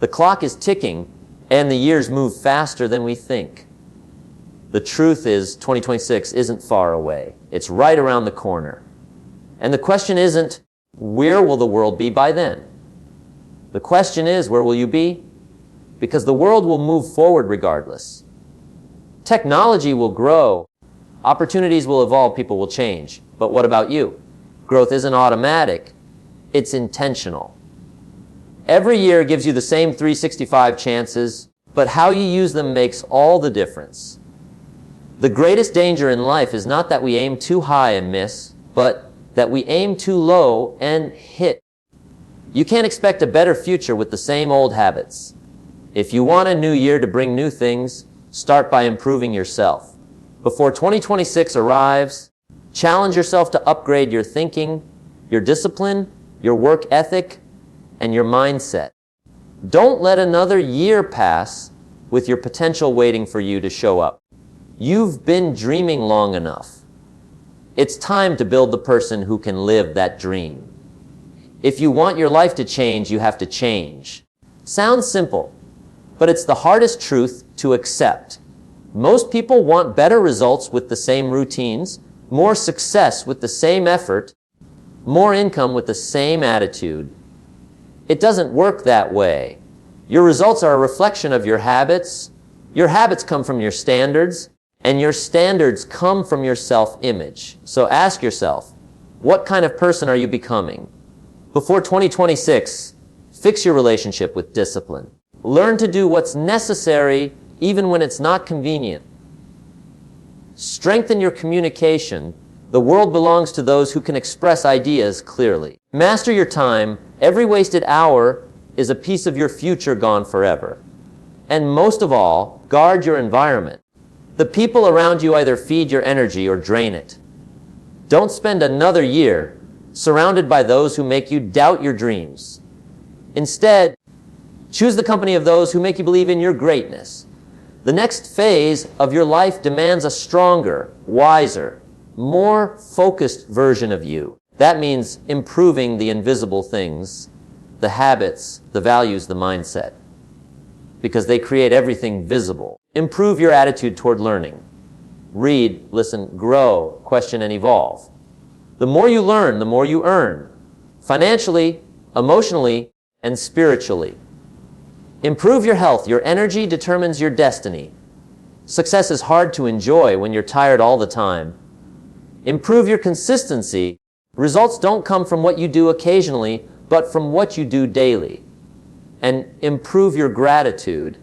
The clock is ticking, and the years move faster than we think. The truth is, 2026 isn't far away. It's right around the corner. And the question isn't, where will the world be by then? The question is, where will you be? Because the world will move forward regardless. Technology will grow. Opportunities will evolve. People will change. But what about you? Growth isn't automatic. It's intentional. Every year gives you the same 365 chances, but how you use them makes all the difference. The greatest danger in life is not that we aim too high and miss, but that we aim too low and hit. You can't expect a better future with the same old habits. If you want a new year to bring new things, start by improving yourself. Before 2026 arrives, challenge yourself to upgrade your thinking, your discipline, your work ethic, and your mindset. Don't let another year pass with your potential waiting for you to show up. You've been dreaming long enough. It's time to build the person who can live that dream. If you want your life to change, you have to change. Sounds simple, but it's the hardest truth to accept. Most people want better results with the same routines, more success with the same effort, more income with the same attitude. It doesn't work that way. Your results are a reflection of your habits. Your habits come from your standards, and your standards come from your self-image. So ask yourself, what kind of person are you becoming? Before 2026, fix your relationship with discipline. Learn to do what's necessary even when it's not convenient. Strengthen your communication. The world belongs to those who can express ideas clearly. Master your time. Every wasted hour is a piece of your future gone forever. And most of all, guard your environment. The people around you either feed your energy or drain it. Don't spend another year surrounded by those who make you doubt your dreams. Instead, choose the company of those who make you believe in your greatness. The next phase of your life demands a stronger, wiser, more focused version of you. That means improving the invisible things, the habits, the values, the mindset, because they create everything visible. Improve your attitude toward learning. Read, listen, grow, question, and evolve. The more you learn, the more you earn, financially, emotionally, and spiritually. Improve your health. Your energy determines your destiny. Success is hard to enjoy when you're tired all the time. Improve your consistency. Results don't come from what you do occasionally, but from what you do daily. And improve your gratitude.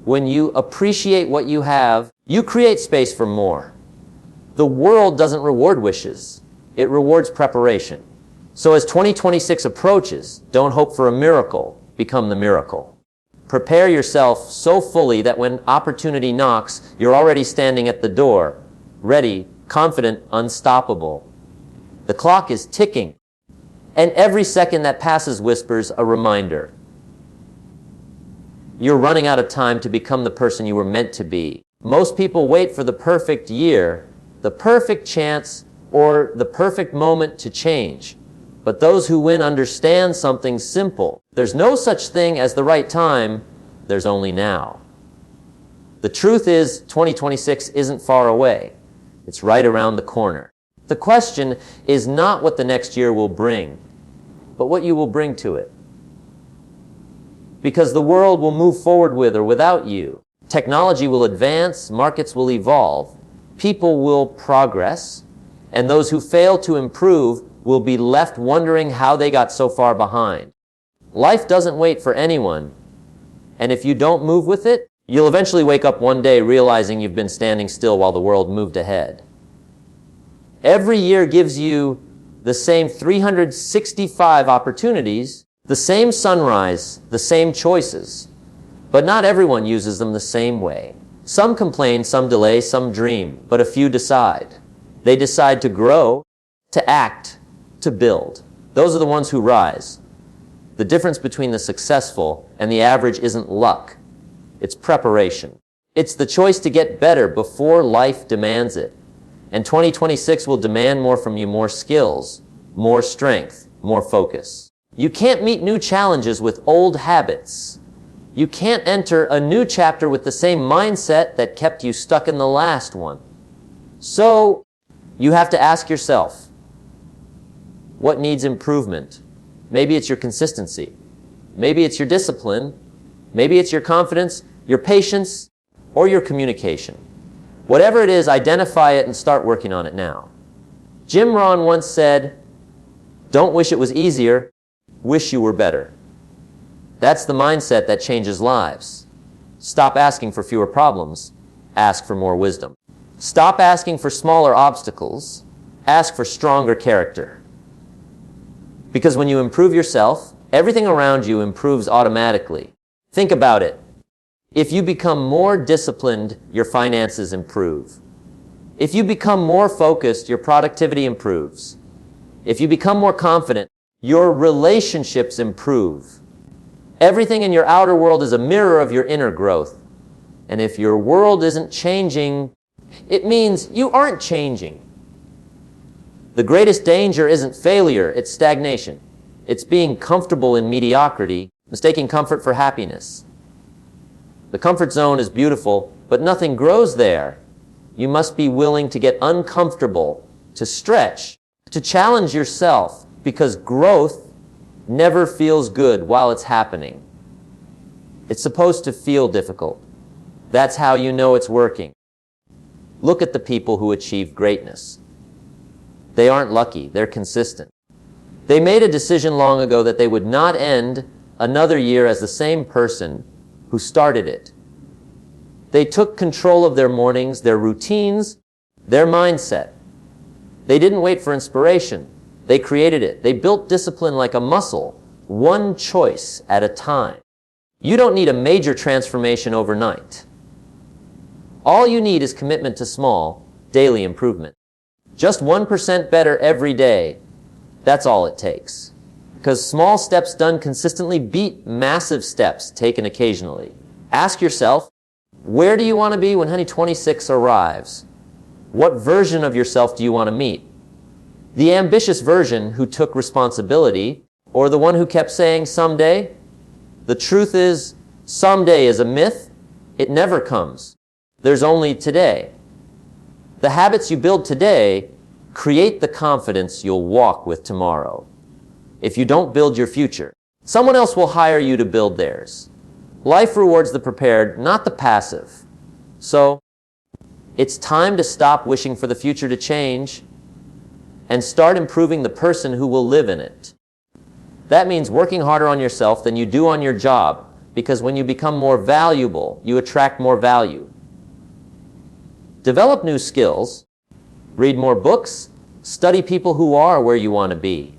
When you appreciate what you have, you create space for more. The world doesn't reward wishes. It rewards preparation. So as 2026 approaches, don't hope for a miracle. Become the miracle. Prepare yourself so fully that when opportunity knocks, you're already standing at the door, ready, confident, unstoppable. The clock is ticking, and every second that passes whispers a reminder. You're running out of time to become the person you were meant to be. Most people wait for the perfect year, the perfect chance, or the perfect moment to change. But those who win understand something simple. There's no such thing as the right time. There's only now. The truth is, 2026 isn't far away. It's right around the corner. The question is not what the next year will bring, but what you will bring to it. Because the world will move forward with or without you. Technology will advance, markets will evolve, people will progress, and those who fail to improve will be left wondering how they got so far behind. Life doesn't wait for anyone, and if you don't move with it, you'll eventually wake up one day realizing you've been standing still while the world moved ahead. Every year gives you the same 365 opportunities, the same sunrise, the same choices, but not everyone uses them the same way. Some complain, some delay, some dream, but a few decide. They decide to grow, to act, to build. Those are the ones who rise. The difference between the successful and the average isn't luck. It's preparation. It's the choice to get better before life demands it. And 2026 will demand more from you, more skills, more strength, more focus. You can't meet new challenges with old habits. You can't enter a new chapter with the same mindset that kept you stuck in the last one. So, you have to ask yourself, what needs improvement? Maybe it's your consistency. Maybe it's your discipline. Maybe it's your confidence, your patience, or your communication. Whatever it is, identify it and start working on it now. Jim Rohn once said, "Don't wish it was easier, wish you were better." That's the mindset that changes lives. Stop asking for fewer problems, ask for more wisdom. Stop asking for smaller obstacles, ask for stronger character. Because when you improve yourself, everything around you improves automatically. Think about it. If you become more disciplined, your finances improve. If you become more focused, your productivity improves. If you become more confident, your relationships improve. Everything in your outer world is a mirror of your inner growth. And if your world isn't changing, it means you aren't changing. The greatest danger isn't failure, it's stagnation. It's being comfortable in mediocrity, mistaking comfort for happiness. The comfort zone is beautiful, but nothing grows there. You must be willing to get uncomfortable, to stretch, to challenge yourself, because growth never feels good while it's happening. It's supposed to feel difficult. That's how you know it's working. Look at the people who achieve greatness. They aren't lucky, they're consistent. They made a decision long ago that they would not end another year as the same person who started it. They took control of their mornings, their routines, their mindset. They didn't wait for inspiration. They created it. They built discipline like a muscle, one choice at a time. You don't need a major transformation overnight. All you need is commitment to small, daily improvement. Just 1% better every day. That's all it takes. Because small steps done consistently beat massive steps taken occasionally. Ask yourself, where do you want to be when 2026 arrives? What version of yourself do you want to meet? The ambitious version who took responsibility, or the one who kept saying someday? The truth is, someday is a myth. It never comes. There's only today. The habits you build today create the confidence you'll walk with tomorrow. If you don't build your future, someone else will hire you to build theirs. Life rewards the prepared, not the passive. So, it's time to stop wishing for the future to change and start improving the person who will live in it. That means working harder on yourself than you do on your job, because when you become more valuable, you attract more value. Develop new skills, read more books, study people who are where you want to be.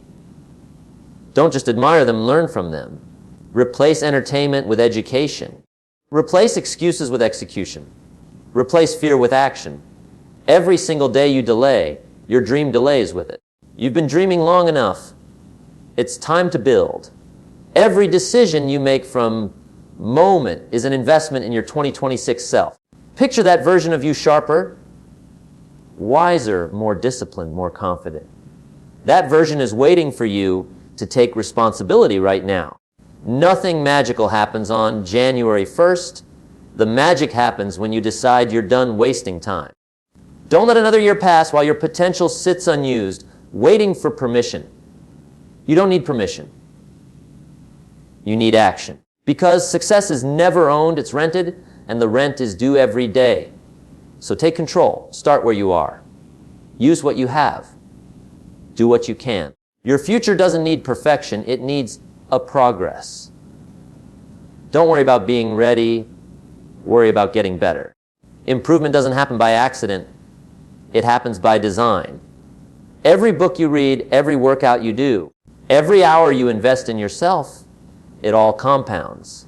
Don't just admire them, learn from them. Replace entertainment with education. Replace excuses with execution. Replace fear with action. Every single day you delay, your dream delays with it. You've been dreaming long enough. It's time to build. Every decision you make from moment is an investment in your 2026 self. Picture that version of you sharper, wiser, more disciplined, more confident. That version is waiting for you to take responsibility right now. Nothing magical happens on January 1st. The magic happens when you decide you're done wasting time. Don't let another year pass while your potential sits unused, waiting for permission. You don't need permission. You need action. Because success is never owned, it's rented, and the rent is due every day. So take control. Start where you are. Use what you have. Do what you can. Your future doesn't need perfection, it needs a progress. Don't worry about being ready, worry about getting better. Improvement doesn't happen by accident, it happens by design. Every book you read, every workout you do, every hour you invest in yourself, it all compounds.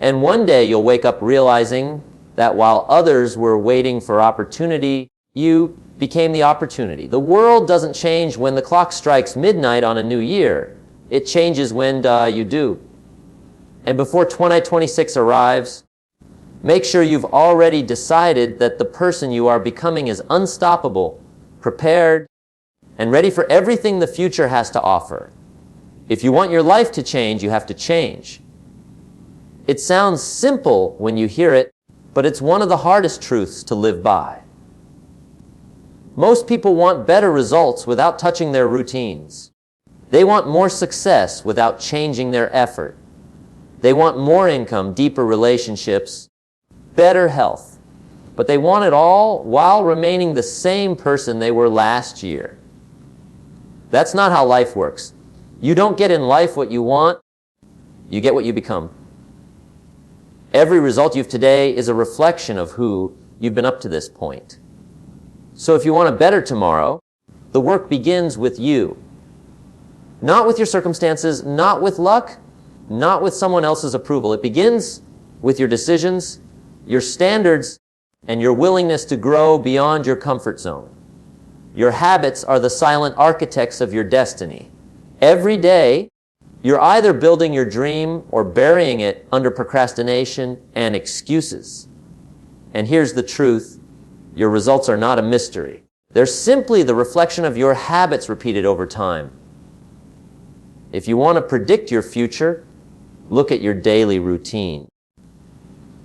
And one day you'll wake up realizing that while others were waiting for opportunity, you became the opportunity. The world doesn't change when the clock strikes midnight on a new year. It changes when you do. And before 2026 arrives, make sure you've already decided that the person you are becoming is unstoppable, prepared, and ready for everything the future has to offer. If you want your life to change, you have to change. It sounds simple when you hear it, but it's one of the hardest truths to live by. Most people want better results without touching their routines. They want more success without changing their effort. They want more income, deeper relationships, better health. But they want it all while remaining the same person they were last year. That's not how life works. You don't get in life what you want, you get what you become. Every result you have today is a reflection of who you've been up to this point. So if you want a better tomorrow, the work begins with you. Not with your circumstances, not with luck, not with someone else's approval. It begins with your decisions, your standards, and your willingness to grow beyond your comfort zone. Your habits are the silent architects of your destiny. Every day, you're either building your dream or burying it under procrastination and excuses. And here's the truth. Your results are not a mystery. They're simply the reflection of your habits repeated over time. If you want to predict your future, look at your daily routine.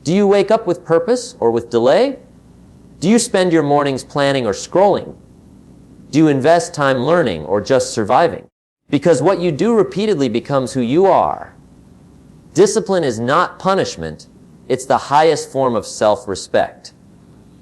Do you wake up with purpose or with delay? Do you spend your mornings planning or scrolling? Do you invest time learning or just surviving? Because what you do repeatedly becomes who you are. Discipline is not punishment. It's the highest form of self-respect.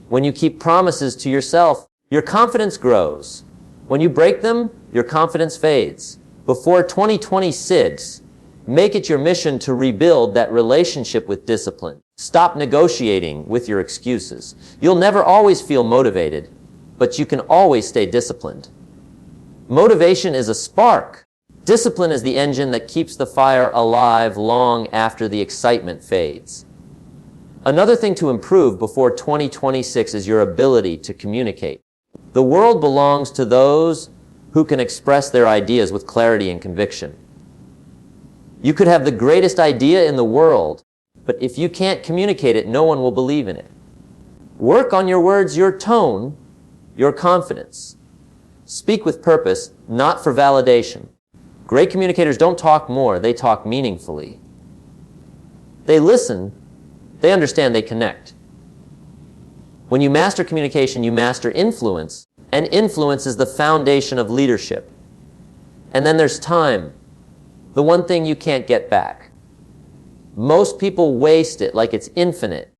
When you keep promises to yourself, your confidence grows. When you break them, your confidence fades. Before 2026, make it your mission to rebuild that relationship with discipline. Stop negotiating with your excuses. You'll never always feel motivated, but you can always stay disciplined. Motivation is a spark. Discipline is the engine that keeps the fire alive long after the excitement fades. Another thing to improve before 2026 is your ability to communicate. The world belongs to those who can express their ideas with clarity and conviction. You could have the greatest idea in the world, but if you can't communicate it, no one will believe in it. Work on your words, your tone, your confidence. Speak with purpose, not for validation. Great communicators don't talk more, they talk meaningfully. They listen, they understand, they connect. When you master communication, you master influence, and influence is the foundation of leadership. And then there's time, the one thing you can't get back. Most people waste it like it's infinite,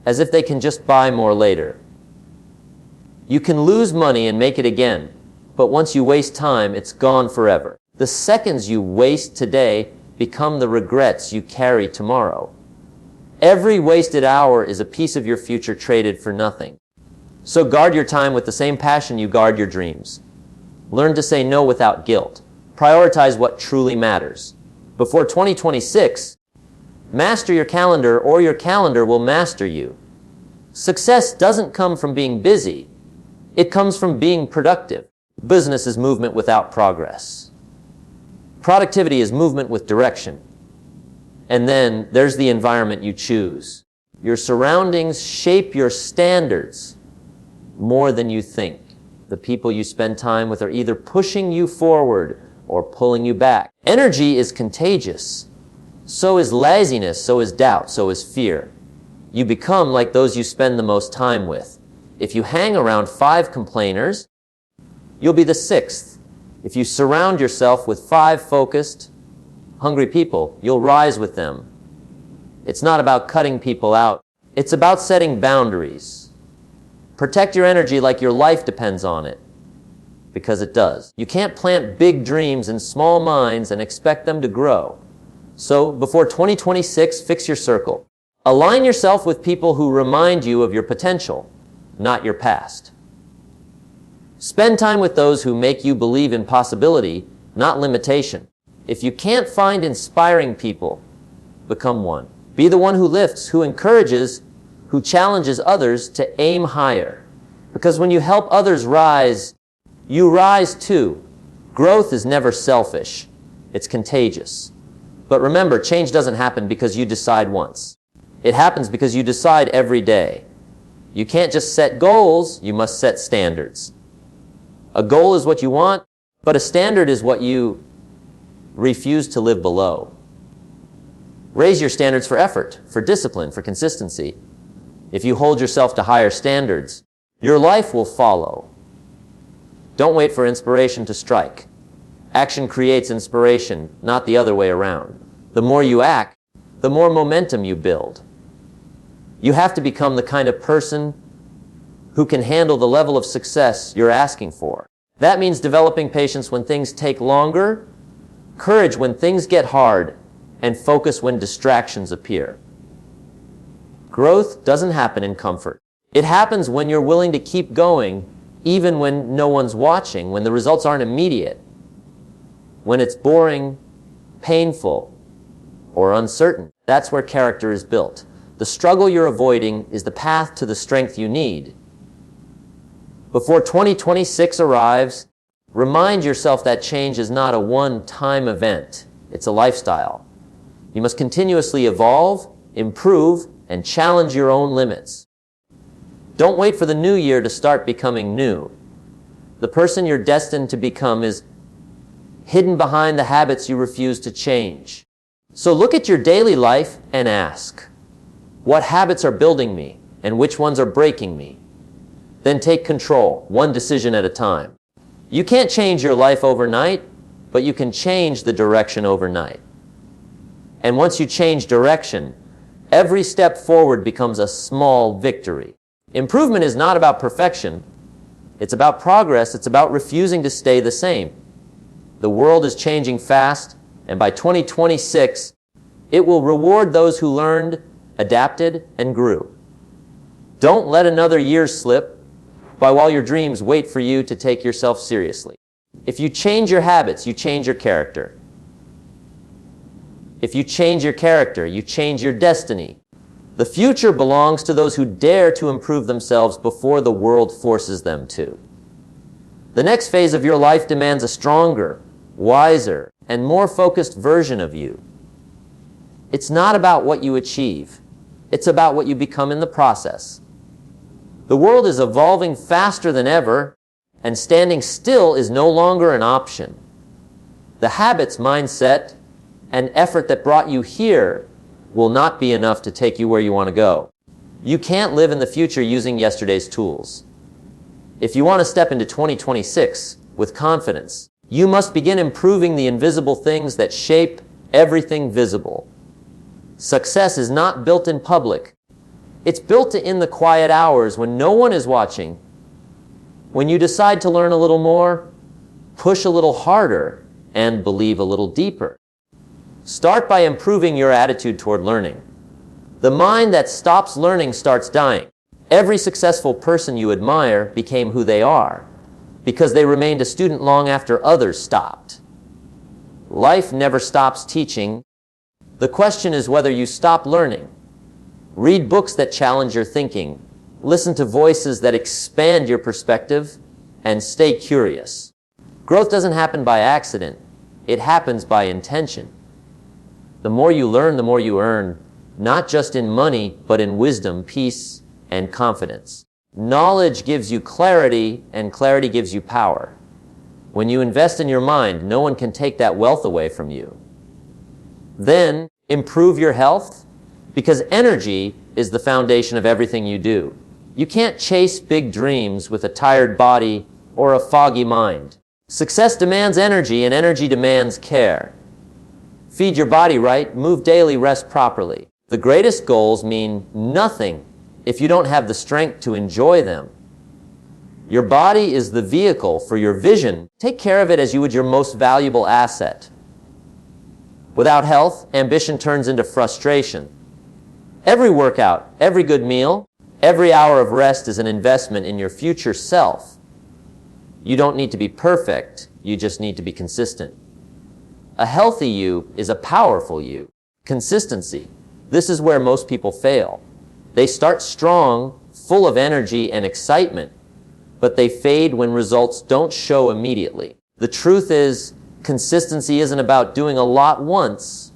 as if they can just buy more later. You can lose money and make it again, but once you waste time, it's gone forever. The seconds you waste today become the regrets you carry tomorrow. Every wasted hour is a piece of your future traded for nothing. So guard your time with the same passion you guard your dreams. Learn to say no without guilt. Prioritize what truly matters. Before 2026, master your calendar or your calendar will master you. Success doesn't come from being busy. It comes from being productive. Business is movement without progress. Productivity is movement with direction. And then there's the environment you choose. Your surroundings shape your standards more than you think. The people you spend time with are either pushing you forward or pulling you back. Energy is contagious. So is laziness, so is doubt, so is fear. You become like those you spend the most time with. If you hang around 5 complainers, you'll be the 6th. If you surround yourself with 5 focused, hungry people, you'll rise with them. It's not about cutting people out. It's about setting boundaries. Protect your energy like your life depends on it, because it does. You can't plant big dreams in small minds and expect them to grow. So before 2026, fix your circle. Align yourself with people who remind you of your potential, not your past. Spend time with those who make you believe in possibility, not limitation. If you can't find inspiring people, become one. Be the one who lifts, who encourages, who challenges others to aim higher. Because when you help others rise, you rise too. Growth is never selfish. It's contagious. But remember, change doesn't happen because you decide once. It happens because you decide every day. You can't just set goals, you must set standards. A goal is what you want, but a standard is what you refuse to live below. Raise your standards for effort, for discipline, for consistency. If you hold yourself to higher standards, your life will follow. Don't wait for inspiration to strike. Action creates inspiration, not the other way around. The more you act, the more momentum you build. You have to become the kind of person who can handle the level of success you're asking for. That means developing patience when things take longer, courage when things get hard, and focus when distractions appear. Growth doesn't happen in comfort. It happens when you're willing to keep going, even when no one's watching, when the results aren't immediate, when it's boring, painful, or uncertain. That's where character is built. The struggle you're avoiding is the path to the strength you need. Before 2026 arrives, remind yourself that change is not a one-time event. It's a lifestyle. You must continuously evolve, improve, and challenge your own limits. Don't wait for the new year to start becoming new. The person you're destined to become is hidden behind the habits you refuse to change. So look at your daily life and ask, what habits are building me and which ones are breaking me? Then take control, one decision at a time. You can't change your life overnight, but you can change the direction overnight. And once you change direction, every step forward becomes a small victory. Improvement is not about perfection. It's about progress. It's about refusing to stay the same. The world is changing fast, and by 2026, it will reward those who learned, adapted, and grew. Don't let another year slip by while your dreams wait for you to take yourself seriously. If you change your habits, you change your character. If you change your character, you change your destiny. The future belongs to those who dare to improve themselves before the world forces them to. The next phase of your life demands a stronger, wiser, and more focused version of you. It's not about what you achieve. It's about what you become in the process. The world is evolving faster than ever, and standing still is no longer an option. The habits, mindset, and effort that brought you here will not be enough to take you where you want to go. You can't live in the future using yesterday's tools. If you want to step into 2026 with confidence, you must begin improving the invisible things that shape everything visible. Success is not built in public. It's built in the quiet hours when no one is watching. When you decide to learn a little more, push a little harder, and believe a little deeper. Start by improving your attitude toward learning. The mind that stops learning starts dying. Every successful person you admire became who they are because they remained a student long after others stopped. Life never stops teaching. The question is whether you stop learning. Read books that challenge your thinking. Listen to voices that expand your perspective, and stay curious. Growth doesn't happen by accident. It happens by intention. The more you learn, the more you earn, not just in money, but in wisdom, peace, and confidence. Knowledge gives you clarity, and clarity gives you power. When you invest in your mind, no one can take that wealth away from you. Then, improve your health, because energy is the foundation of everything you do. You can't chase big dreams with a tired body or a foggy mind. Success demands energy, and energy demands care. Feed your body right, move daily, rest properly. The greatest goals mean nothing if you don't have the strength to enjoy them. Your body is the vehicle for your vision. Take care of it as you would your most valuable asset. Without health, ambition turns into frustration. Every workout, every good meal, every hour of rest is an investment in your future self. You don't need to be perfect, you just need to be consistent. A healthy you is a powerful you. Consistency. This is where most people fail. They start strong, full of energy and excitement, but they fade when results don't show immediately. The truth is, consistency isn't about doing a lot once.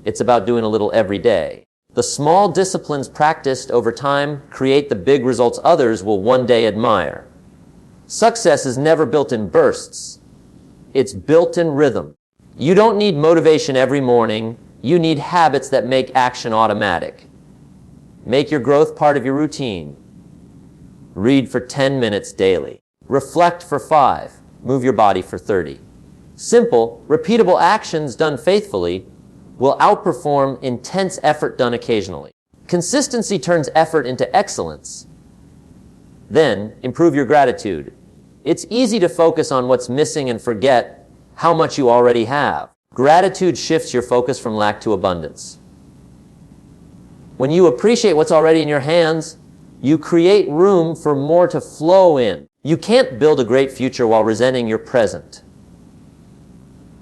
It's about doing a little every day. The small disciplines practiced over time create the big results others will one day admire. Success is never built in bursts. It's built in rhythm. You don't need motivation every morning, You need habits that make action automatic. Make your growth part of your routine. Read for 10 minutes daily. Reflect for 5. Move your body for 30. Simple, repeatable actions done faithfully will outperform intense effort done occasionally. Consistency turns effort into excellence. Then, improve your gratitude. It's easy to focus on what's missing and forget how much you already have. Gratitude shifts your focus from lack to abundance. When you appreciate what's already in your hands, you create room for more to flow in. You can't build a great future while resenting your present.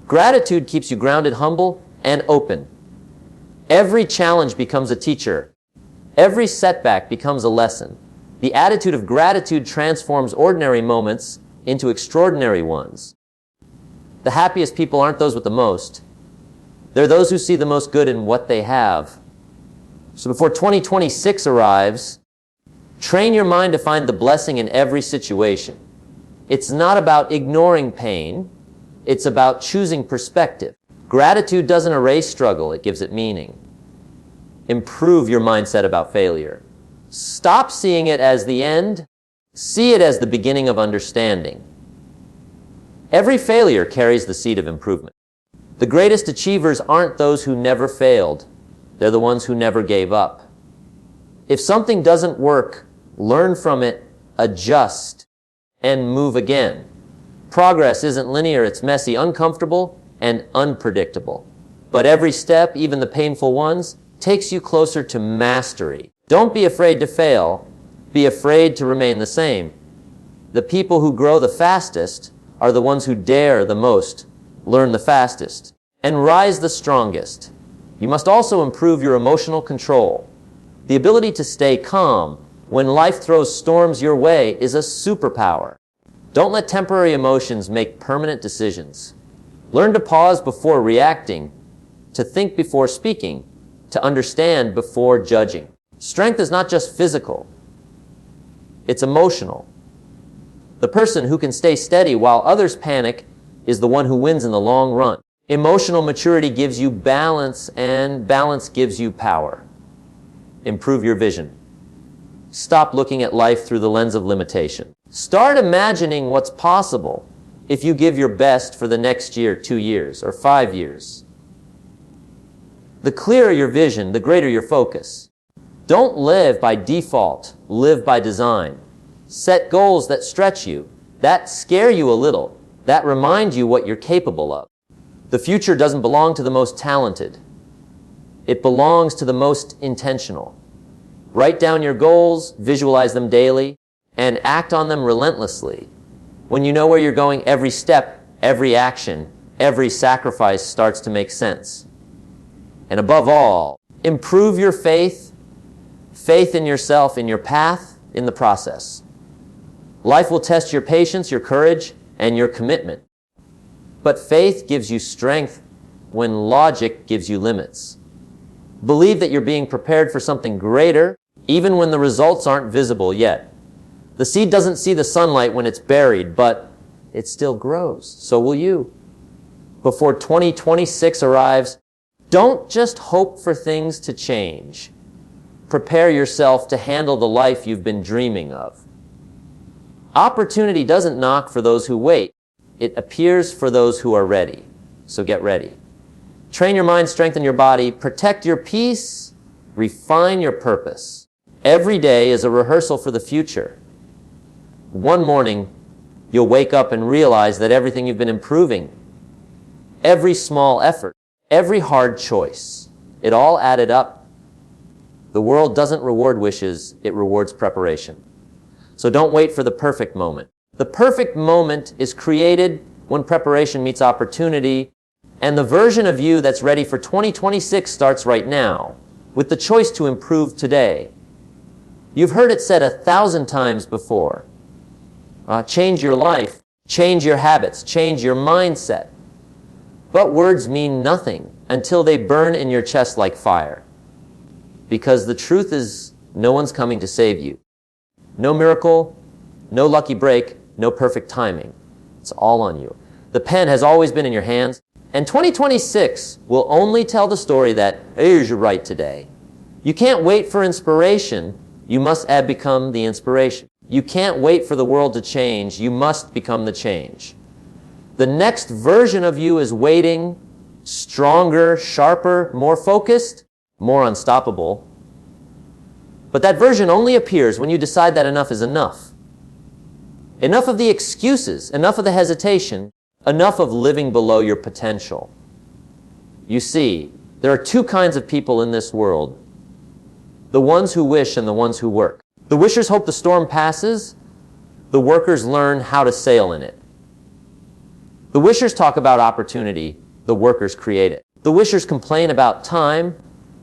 Gratitude keeps you grounded, humble, and open. Every challenge becomes a teacher. Every setback becomes a lesson. The attitude of gratitude transforms ordinary moments into extraordinary ones. The happiest people aren't those with the most. They're those who see the most good in what they have. So before 2026 arrives, train your mind to find the blessing in every situation. It's not about ignoring pain. It's about choosing perspective. Gratitude doesn't erase struggle, it gives it meaning. Improve your mindset about failure. Stop seeing it as the end. See it as the beginning of understanding. Every failure carries the seed of improvement. The greatest achievers aren't those who never failed. They're the ones who never gave up. If something doesn't work, learn from it, adjust, and move again. Progress isn't linear, it's messy, uncomfortable, and unpredictable. But every step, even the painful ones, takes you closer to mastery. Don't be afraid to fail. Be afraid to remain the same. The people who grow the fastest are the ones who dare the most, learn the fastest, and rise the strongest. You must also improve your emotional control. The ability to stay calm when life throws storms your way is a superpower. Don't let temporary emotions make permanent decisions. Learn to pause before reacting, to think before speaking, to understand before judging. Strength is not just physical, it's emotional. The person who can stay steady while others panic is the one who wins in the long run. Emotional maturity gives you balance, and balance gives you power. Improve your vision. Stop looking at life through the lens of limitation. Start imagining what's possible if you give your best for the next year, 2 years, or 5 years. The clearer your vision, the greater your focus. Don't live by default, live by design. Set goals that stretch you, that scare you a little, that remind you what you're capable of. The future doesn't belong to the most talented. It belongs to the most intentional. Write down your goals, visualize them daily, and act on them relentlessly. When you know where you're going, every step, every action, every sacrifice starts to make sense. And above all, improve your faith in yourself, in your path, in the process. Life will test your patience, your courage, and your commitment. But faith gives you strength when logic gives you limits. Believe that you're being prepared for something greater, even when the results aren't visible yet. The seed doesn't see the sunlight when it's buried, but it still grows. So will you. Before 2026 arrives, don't just hope for things to change. Prepare yourself to handle the life you've been dreaming of. Opportunity doesn't knock for those who wait. It appears for those who are ready. So get ready. Train your mind, strengthen your body, protect your peace, refine your purpose. Every day is a rehearsal for the future. One morning, you'll wake up and realize that everything you've been improving, every small effort, every hard choice, it all added up. The world doesn't reward wishes, it rewards preparation. So don't wait for the perfect moment. The perfect moment is created when preparation meets opportunity, and the version of you that's ready for 2026 starts right now, with the choice to improve today. You've heard it said 1,000 times before. Change your life, change your habits, change your mindset. But words mean nothing until they burn in your chest like fire. Because the truth is, no one's coming to save you. No miracle, no lucky break, no perfect timing. It's all on you. The pen has always been in your hands. And 2026 will only tell the story that, here's your right today. You can't wait for inspiration. You must become the inspiration. You can't wait for the world to change. You must become the change. The next version of you is waiting, stronger, sharper, more focused, more unstoppable. But that version only appears when you decide that enough is enough. Enough of the excuses, enough of the hesitation, enough of living below your potential. You see, there are two kinds of people in this world. The ones who wish and the ones who work. The wishers hope the storm passes. The workers learn how to sail in it. The wishers talk about opportunity. The workers create it. The wishers complain about time.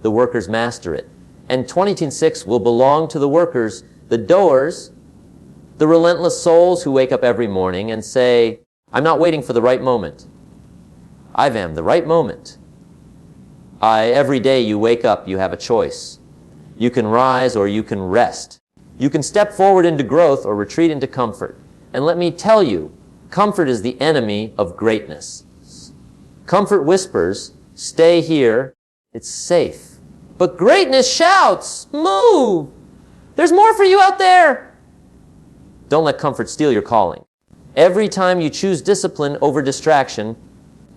The workers master it. And 2026 will belong to the workers, the doers, the relentless souls who wake up every morning and say, I'm not waiting for the right moment. I am the right moment. Every day you wake up, you have a choice. You can rise or you can rest. You can step forward into growth or retreat into comfort. And let me tell you, comfort is the enemy of greatness. Comfort whispers, stay here, it's safe. But greatness shouts, move! There's more for you out there! Don't let comfort steal your calling. Every time you choose discipline over distraction,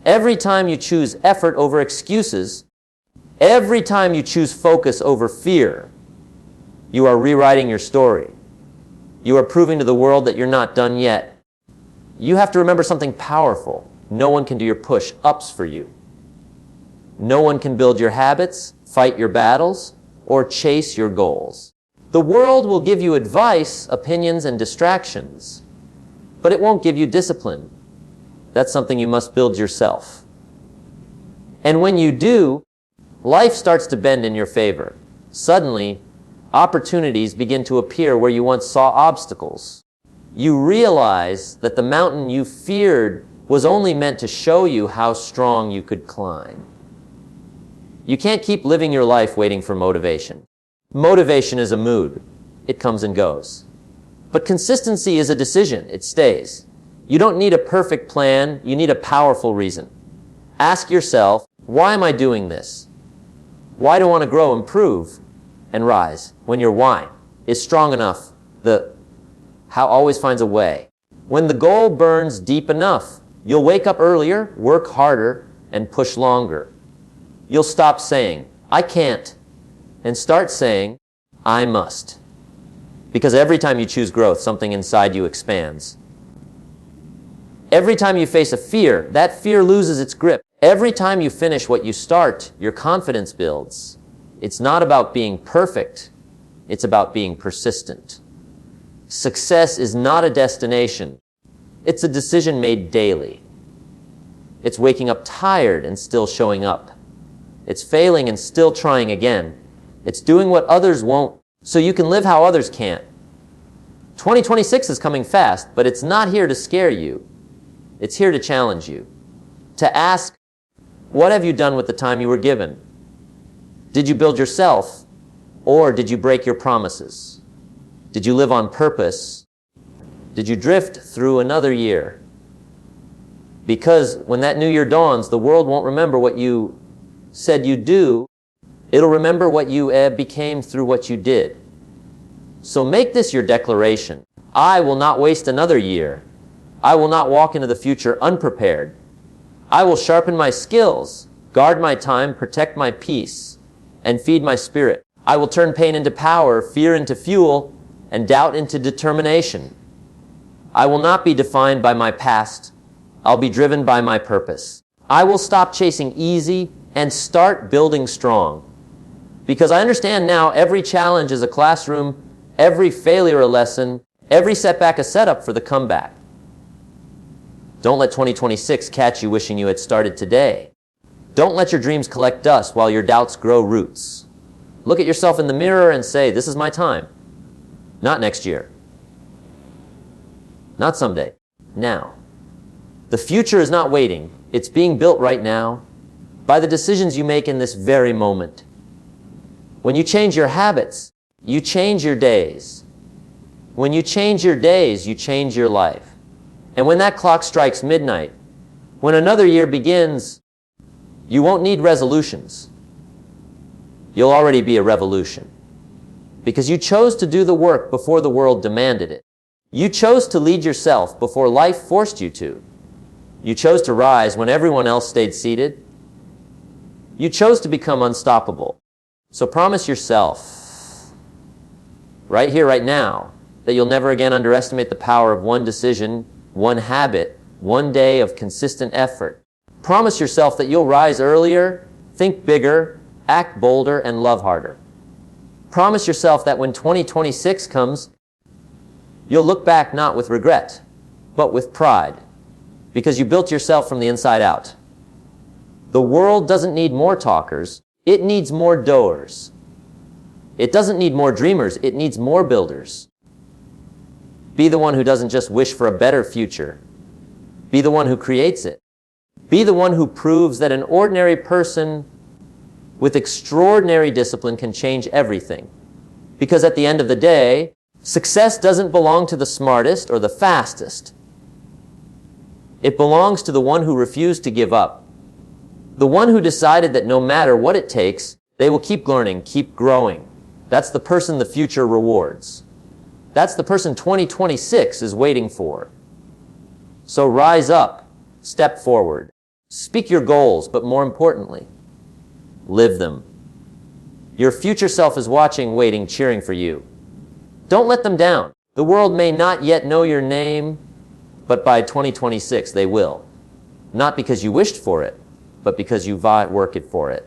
every time you choose effort over excuses, every time you choose focus over fear, you are rewriting your story. You are proving to the world that you're not done yet. You have to remember something powerful. No one can do your push-ups for you. No one can build your habits, fight your battles, or chase your goals. The world will give you advice, opinions, and distractions, but it won't give you discipline. That's something you must build yourself. And when you do, life starts to bend in your favor. Suddenly, opportunities begin to appear where you once saw obstacles. You realize that the mountain you feared was only meant to show you how strong you could climb. You can't keep living your life waiting for motivation. Motivation is a mood. It comes and goes. But consistency is a decision. It stays. You don't need a perfect plan. You need a powerful reason. Ask yourself, why am I doing this? Why do I want to grow, improve, and rise? When your why is strong enough, the how always finds a way. When the goal burns deep enough, you'll wake up earlier, work harder, and push longer. You'll stop saying, I can't, and start saying, I must. Because every time you choose growth, something inside you expands. Every time you face a fear, that fear loses its grip. Every time you finish what you start, your confidence builds. It's not about being perfect. It's about being persistent. Success is not a destination. It's a decision made daily. It's waking up tired and still showing up. It's failing and still trying again. It's doing what others won't so you can live how others can't. 2026 is coming fast, but it's not here to scare you. It's here to challenge you. To ask, what have you done with the time you were given? Did you build yourself, or did you break your promises? Did you live on purpose? Did you drift through another year? Because when that new year dawns, the world won't remember what you said you'd do. It'll remember what you became through what you did. So make this your declaration. I will not waste another year. I will not walk into the future unprepared. I will sharpen my skills, guard my time, protect my peace, and feed my spirit. I will turn pain into power, fear into fuel, and doubt into determination. I will not be defined by my past. I'll be driven by my purpose. I will stop chasing easy and start building strong. Because I understand now every challenge is a classroom, every failure a lesson, every setback a setup for the comeback. Don't let 2026 catch you wishing you had started today. Don't let your dreams collect dust while your doubts grow roots. Look at yourself in the mirror and say, this is my time. Not next year. Not someday. Now. The future is not waiting. It's being built right now by the decisions you make in this very moment. When you change your habits, you change your days. When you change your days, you change your life. And when that clock strikes midnight, when another year begins, You won't need resolutions. You'll already be a revolution. Because you chose to do the work before the world demanded it. You chose to lead yourself before life forced you to. You chose to rise when everyone else stayed seated. You chose to become unstoppable. So promise yourself, right here, right now, that you'll never again underestimate the power of one decision, one habit, one day of consistent effort. Promise yourself that you'll rise earlier, think bigger, act bolder, and love harder. Promise yourself that when 2026 comes, you'll look back not with regret, but with pride, because you built yourself from the inside out. The world doesn't need more talkers, it needs more doers. It doesn't need more dreamers, it needs more builders. Be the one who doesn't just wish for a better future. Be the one who creates it. Be the one who proves that an ordinary person with extraordinary discipline can change everything. Because at the end of the day, success doesn't belong to the smartest or the fastest. It belongs to the one who refused to give up. The one who decided that no matter what it takes, they will keep learning, keep growing. That's the person the future rewards. That's the person 2026 is waiting for. So rise up, step forward, speak your goals, but more importantly, live them. Your future self is watching, waiting, cheering for you. Don't let them down. The world may not yet know your name, but by 2026 they will. Not because you wished for it, but because you worked for it.